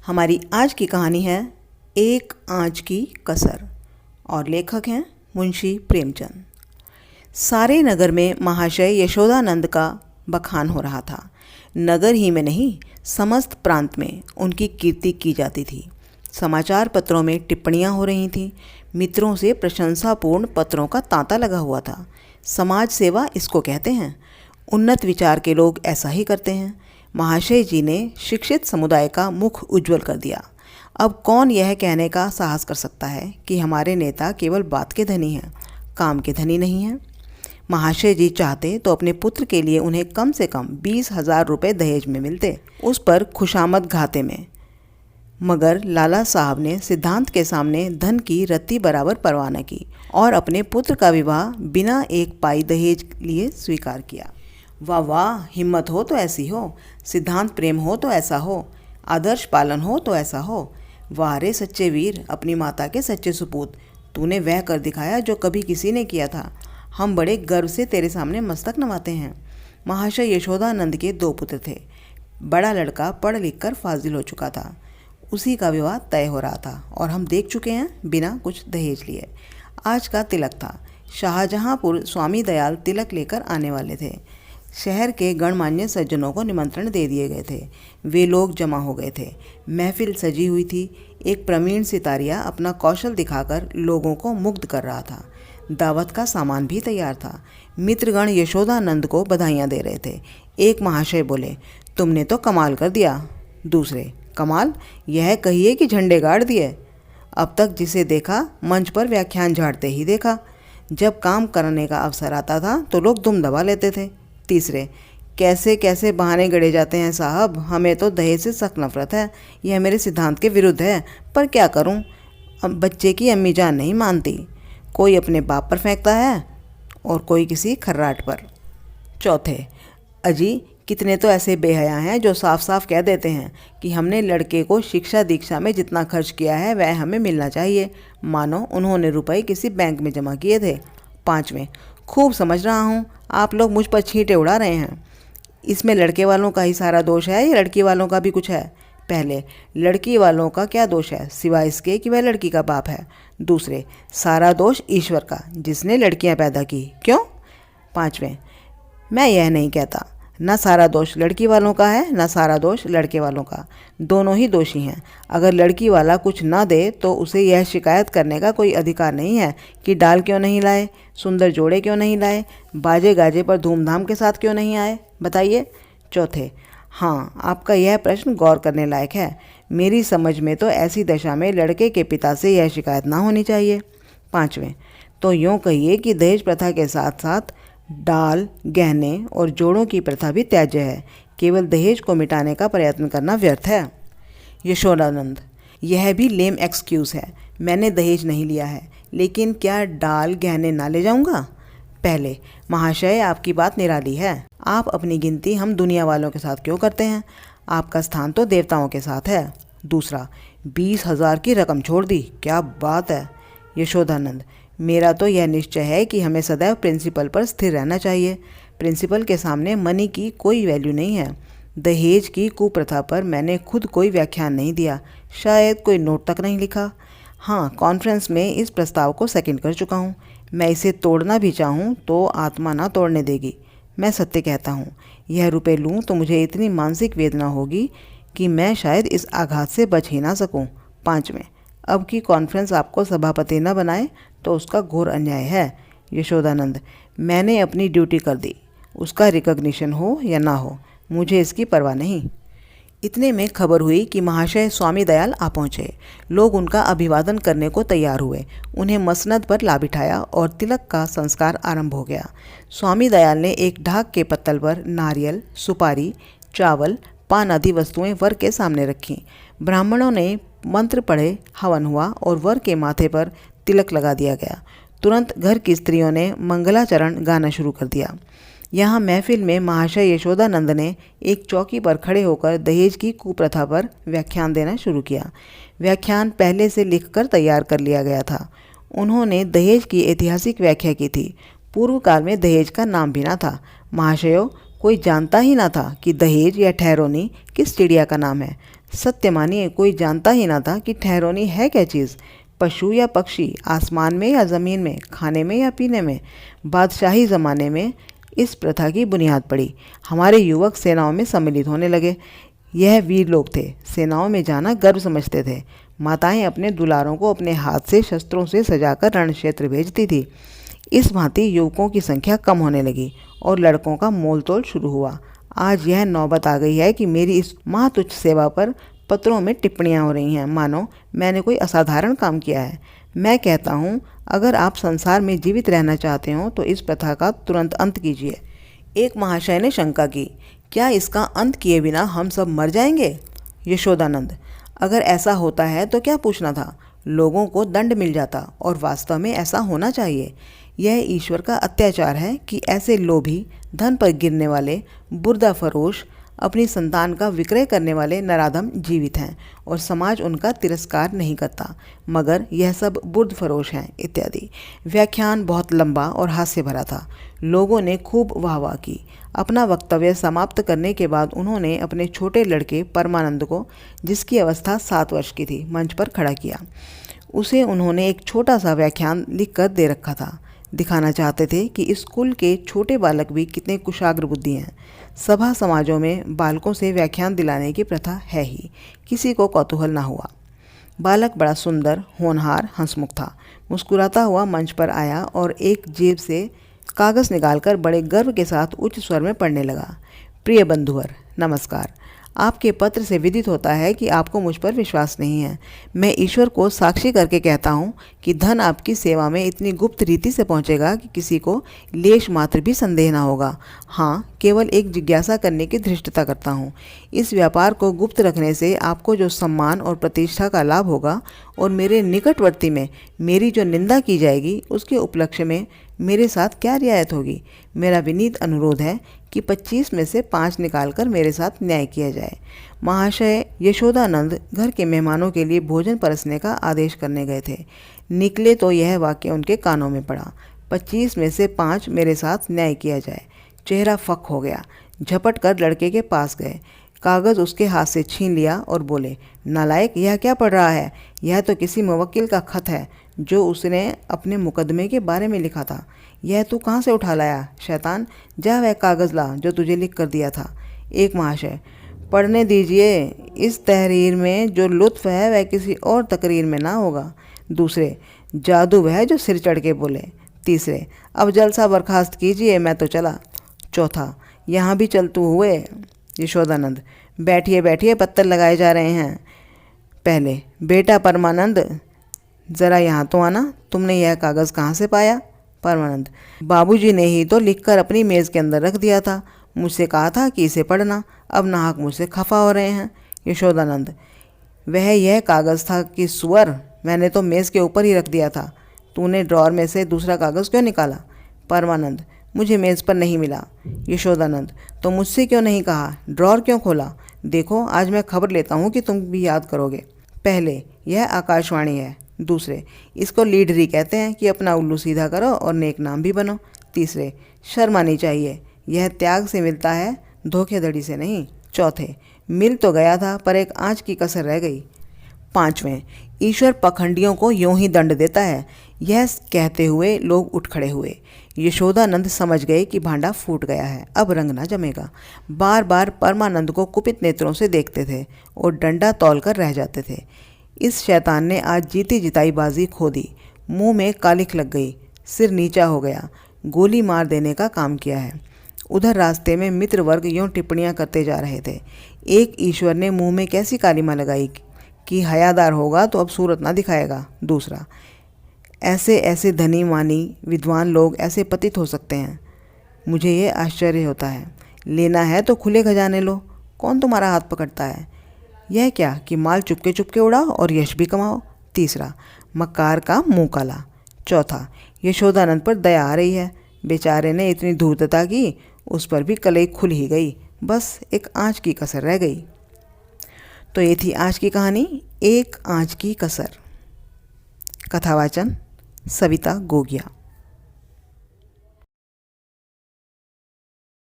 हमारी आज की कहानी है एक आंच की कसर और लेखक हैं मुंशी प्रेमचंद। सारे नगर में महाशय यशोदानंद का बखान हो रहा था। नगर ही में नहीं, समस्त प्रांत में उनकी कीर्ति की जाती थी। समाचार पत्रों में टिप्पणियां हो रही थीं। मित्रों से प्रशंसापूर्ण पत्रों का तांता लगा हुआ था। समाज सेवा इसको कहते हैं। उन्नत विचार के लोग ऐसा ही करते हैं। महाशय जी ने शिक्षित समुदाय का मुख उज्जवल कर दिया। अब कौन यह कहने का साहस कर सकता है कि हमारे नेता केवल बात के धनी हैं, काम के धनी नहीं हैं। महाशय जी चाहते तो अपने पुत्र के लिए उन्हें कम से कम 20,000 रुपये दहेज में मिलते, उस पर खुशामद घाते में। मगर लाला साहब ने सिद्धांत के सामने धन की रत्ती बराबर परवाह न की और अपने पुत्र का विवाह बिना एक पाई दहेज लिए स्वीकार किया। वाह वाह, हिम्मत हो तो ऐसी हो, सिद्धांत प्रेम हो तो ऐसा हो, आदर्श पालन हो तो ऐसा हो। वाह रे सच्चे वीर, अपनी माता के सच्चे सुपूत, तूने वह कर दिखाया जो कभी किसी ने किया था। हम बड़े गर्व से तेरे सामने मस्तक नवाते हैं। महाशय यशोदानंद के 2 पुत्र थे। बड़ा लड़का पढ़ लिख कर फाजिल हो चुका था। उसी का विवाह तय हो रहा था और हम देख चुके हैं बिना कुछ दहेज लिए। आज का तिलक था। शाहजहांपुर स्वामी दयाल तिलक लेकर आने वाले थे। शहर के गणमान्य सज्जनों को निमंत्रण दे दिए गए थे। वे लोग जमा हो गए थे। महफिल सजी हुई थी। एक प्रवीण सितारिया अपना कौशल दिखाकर लोगों को मुग्ध कर रहा था। दावत का सामान भी तैयार था। मित्रगण यशोदानंद को बधाइयाँ दे रहे थे। एक महाशय बोले, तुमने तो कमाल कर दिया। दूसरे, कमाल? यह कहिए कि झंडे गाड़ दिए। अब तक जिसे देखा मंच पर व्याख्यान झाड़ते ही देखा। जब काम करने का अवसर आता था तो लोग दुम दबा लेते थे। तीसरे, कैसे कैसे बहाने गढ़े जाते हैं साहब, हमें तो दहेज से सख्त नफरत है। यह मेरे सिद्धांत के विरुद्ध है, पर क्या करूं? अब बच्चे की अम्मी जान नहीं मानती। कोई अपने बाप पर फेंकता है और कोई किसी खर्राट पर। चौथे, अजी कितने तो ऐसे बेहया हैं जो साफ साफ कह देते हैं कि हमने लड़के को शिक्षा दीक्षा में जितना खर्च किया है वह हमें मिलना चाहिए, मानो उन्होंने रुपए किसी बैंक में जमा किए थे। पाँचवें, खूब समझ रहा हूँ आप लोग मुझ पर छींटे उड़ा रहे हैं। इसमें लड़के वालों का ही सारा दोष है या लड़की वालों का भी कुछ है? पहले, लड़की वालों का क्या दोष है सिवाय इसके कि वह लड़की का बाप है? दूसरे, सारा दोष ईश्वर का जिसने लड़कियां पैदा की। क्यों? पाँचवें, मैं यह नहीं कहता। न सारा दोष लड़की वालों का है न सारा दोष लड़के वालों का। दोनों ही दोषी हैं। अगर लड़की वाला कुछ ना दे तो उसे यह शिकायत करने का कोई अधिकार नहीं है कि डाल क्यों नहीं लाए, सुंदर जोड़े क्यों नहीं लाए, बाजे गाजे पर धूमधाम के साथ क्यों नहीं आए, बताइए। चौथे, हाँ, आपका यह प्रश्न गौर करने लायक है। मेरी समझ में तो ऐसी दशा में लड़के के पिता से यह शिकायत ना होनी चाहिए। पाँचवें, तो यूँ कहिए कि दहेज प्रथा के साथ साथ डाल, गहने और जोड़ों की प्रथा भी त्याज्य है। केवल दहेज को मिटाने का प्रयत्न करना व्यर्थ है। यशोदानंद, यह भी लेम एक्सक्यूज़ है। मैंने दहेज नहीं लिया है, लेकिन क्या डाल गहने ना ले जाऊंगा? पहले, महाशय आपकी बात निराली है। आप अपनी गिनती हम दुनिया वालों के साथ क्यों करते हैं? आपका स्थान तो देवताओं के साथ है। दूसरा, 20,000 की रकम छोड़ दी, क्या बात है। यशोदानंद, मेरा तो यह निश्चय है कि हमें सदैव प्रिंसिपल पर स्थिर रहना चाहिए। प्रिंसिपल के सामने मनी की कोई वैल्यू नहीं है। दहेज की कुप्रथा पर मैंने खुद कोई व्याख्यान नहीं दिया, शायद कोई नोट तक नहीं लिखा। हाँ, कॉन्फ्रेंस में इस प्रस्ताव को सेकंड कर चुका हूँ। मैं इसे तोड़ना भी चाहूँ तो आत्मा ना तोड़ने देगी। मैं सत्य कहता हूँ, यह रुपये लूँ तो मुझे इतनी मानसिक वेदना होगी कि मैं शायद इस आघात से बच ही ना सकूँ। पाँचवें, अब की कॉन्फ्रेंस आपको सभापति न बनाए तो उसका घोर अन्याय है। यशोदानंद, मैंने अपनी ड्यूटी कर दी, उसका रिकॉग्निशन हो या ना हो मुझे इसकी परवाह नहीं। इतने में खबर हुई कि महाशय स्वामी दयाल आ पहुँचे। लोग उनका अभिवादन करने को तैयार हुए। उन्हें मसनद पर ला बिठाया और तिलक का संस्कार आरंभ हो गया। स्वामी दयाल ने एक ढाक के पत्तल पर नारियल, सुपारी, चावल, पान आदि वस्तुएं वर के सामने रखीं। ब्राह्मणों ने मंत्र पढ़े, हवन हुआ और वर के माथे पर तिलक लगा दिया गया। तुरंत घर की स्त्रियों ने मंगलाचरण गाना शुरू कर दिया। यहाँ महफिल में महाशय यशोदानंद ने एक चौकी पर खड़े होकर दहेज की कुप्रथा पर व्याख्यान देना शुरू किया। व्याख्यान पहले से लिखकर तैयार कर लिया गया था। उन्होंने दहेज की ऐतिहासिक व्याख्या की थी। पूर्व काल में दहेज का नाम भी ना था। महाशयों, कोई जानता ही ना था कि दहेज या ठहरोनी किस चिड़िया का नाम है। सत्य मानिए कोई जानता ही ना था कि ठहरोनी है क्या चीज़। पशु या पक्षी, आसमान में या ज़मीन में, खाने में या पीने में। बादशाही ज़माने में इस प्रथा की बुनियाद पड़ी। हमारे युवक सेनाओं में सम्मिलित होने लगे। यह वीर लोग थे, सेनाओं में जाना गर्व समझते थे। माताएं अपने दुलारों को अपने हाथ से शस्त्रों से सजाकर रण क्षेत्र भेजती थी। इस भांति युवकों की संख्या कम होने लगी और लड़कों का मोल तोल शुरू हुआ। आज यह नौबत आ गई है कि मेरी इस महातुच्छ सेवा पर पत्रों में टिप्पणियां हो रही हैं, मानो मैंने कोई असाधारण काम किया है। मैं कहता हूँ, अगर आप संसार में जीवित रहना चाहते हो तो इस प्रथा का तुरंत अंत कीजिए। एक महाशय ने शंका की, क्या इसका अंत किए बिना हम सब मर जाएंगे? यशोदानंद, अगर ऐसा होता है तो क्या पूछना था, लोगों को दंड मिल जाता, और वास्तव में ऐसा होना चाहिए। यह ईश्वर का अत्याचार है कि ऐसे लोभी, धन पर गिरने वाले, बुर्दा फरोश, अपनी संतान का विक्रय करने वाले नराधम जीवित हैं और समाज उनका तिरस्कार नहीं करता, मगर यह सब बुर्द फरोश हैं इत्यादि। व्याख्यान बहुत लंबा और हास्य भरा था। लोगों ने खूब वाहवाह की। अपना वक्तव्य समाप्त करने के बाद उन्होंने अपने छोटे लड़के परमानंद को, जिसकी अवस्था 7 वर्ष की थी, मंच पर खड़ा किया। उसे उन्होंने एक छोटा सा व्याख्यान लिखकर दे रखा था। दिखाना चाहते थे कि इस कुल के छोटे बालक भी कितने कुशाग्र बुद्धि हैं। सभा समाजों में बालकों से व्याख्यान दिलाने की प्रथा है ही। किसी को कौतूहल ना हुआ। बालक बड़ा सुंदर, होनहार, हंसमुख था। मुस्कुराता हुआ मंच पर आया और एक जेब से कागज़ निकालकर बड़े गर्व के साथ उच्च स्वर में पढ़ने लगा। प्रिय बंधुवर, नमस्कार। आपके पत्र से विदित होता है कि आपको मुझ पर विश्वास नहीं है। मैं ईश्वर को साक्षी करके कहता हूँ कि धन आपकी सेवा में इतनी गुप्त रीति से पहुँचेगा कि किसी को लेश मात्र भी संदेह ना होगा। हाँ, केवल एक जिज्ञासा करने की धृष्टता करता हूँ। इस व्यापार को गुप्त रखने से आपको जो सम्मान और प्रतिष्ठा का लाभ होगा और मेरे निकटवर्ती में मेरी जो निंदा की जाएगी, उसके उपलक्ष्य में मेरे साथ क्या रियायत होगी। मेरा विनीत अनुरोध है कि 25 में से 5 निकालकर मेरे साथ न्याय किया जाए। महाशय यशोदानंद घर के मेहमानों के लिए भोजन परसने का आदेश करने गए थे। निकले तो यह वाक्य उनके कानों में पड़ा, 25 में से 5 मेरे साथ न्याय किया जाए। चेहरा फक हो गया। झपट कर लड़के के पास गए, कागज़ उसके हाथ से छीन लिया और बोले, नालायक, यह क्या पढ़ रहा है? यह तो किसी मुवक्किल का खत है जो उसने अपने मुकदमे के बारे में लिखा था। यह तू कहाँ से उठा लाया? शैतान, जा वह कागज़ ला जो तुझे लिख कर दिया था। एक महाशय, पढ़ने दीजिए, इस तहरीर में जो लुत्फ़ है वह किसी और तकरीर में ना होगा। दूसरे, जादू वह जो सिर चढ़ के बोले। तीसरे, अब जलसा बर्खास्त कीजिए, मैं तो चला। चौथा, यहाँ भी चलतू हुए। यशोदानंद, बैठिए बैठिए, पत्थर लगाए जा रहे हैं। पहले, बेटा परमानंद, ज़रा यहाँ तो आना, तुमने यह कागज़ कहाँ से पाया? परमानंद, बाबूजी ने ही तो लिखकर अपनी मेज़ के अंदर रख दिया था। मुझसे कहा था कि इसे पढ़ना। अब नाहक मुझसे खफा हो रहे हैं। यशोदानंद, वह यह कागज़ था कि सुअर, मैंने तो मेज़ के ऊपर ही रख दिया था। तूने ड्रॉर में से दूसरा कागज़ क्यों निकाला? परमानंद, मुझे मेज़ पर नहीं मिला। यशोदानंद, तो मुझसे क्यों नहीं कहा? ड्रॉर क्यों खोला? देखो, आज मैं खबर लेता हूँ कि तुम भी याद करोगे। पहले, यह आकाशवाणी है। दूसरे, इसको लीडरी कहते हैं कि अपना उल्लू सीधा करो और नेक नाम भी बनो। तीसरे, शर्म आनी चाहिए, यह त्याग से मिलता है, धोखेधड़ी से नहीं। चौथे, मिल तो गया था पर एक आँच की कसर रह गई। पाँचवें, ईश्वर पखंडियों को यूं ही दंड देता है। यह कहते हुए लोग उठ खड़े हुए। यशोदानंद समझ गए कि भांडा फूट गया है, अब रंग ना जमेगा। बार बार परमानंद को कुपित नेत्रों से देखते थे और डंडा तौलकर रह जाते थे। इस शैतान ने आज जीती जिताई बाजी खो दी। मुंह में कालिख लग गई, सिर नीचा हो गया, गोली मार देने का काम किया है। उधर रास्ते में मित्र वर्ग यूँ टिप्पणियाँ करते जा रहे थे। एक, ईश्वर ने मुंह में कैसी कालिमा लगाई कि हयादार होगा तो अब सूरत ना दिखाएगा। दूसरा, ऐसे ऐसे धनी मानी विद्वान लोग ऐसे पतित हो सकते हैं। मुझे ये आश्चर्य होता है। लेना है तो खुले खजाने लो, कौन तुम्हारा हाथ पकड़ता है? यह क्या कि माल चुपके चुपके उड़ाओ और यश भी कमाओ। तीसरा, मक्कार का मुंह काला। चौथा, यशोदानंद पर दया आ रही है। बेचारे ने इतनी धूर्तता की, उस पर भी कलई खुल ही गई, बस एक आँच की कसर रह गई। तो ये थी आज की कहानी, एक आँच की कसर। कथावाचन सविता गोगिया।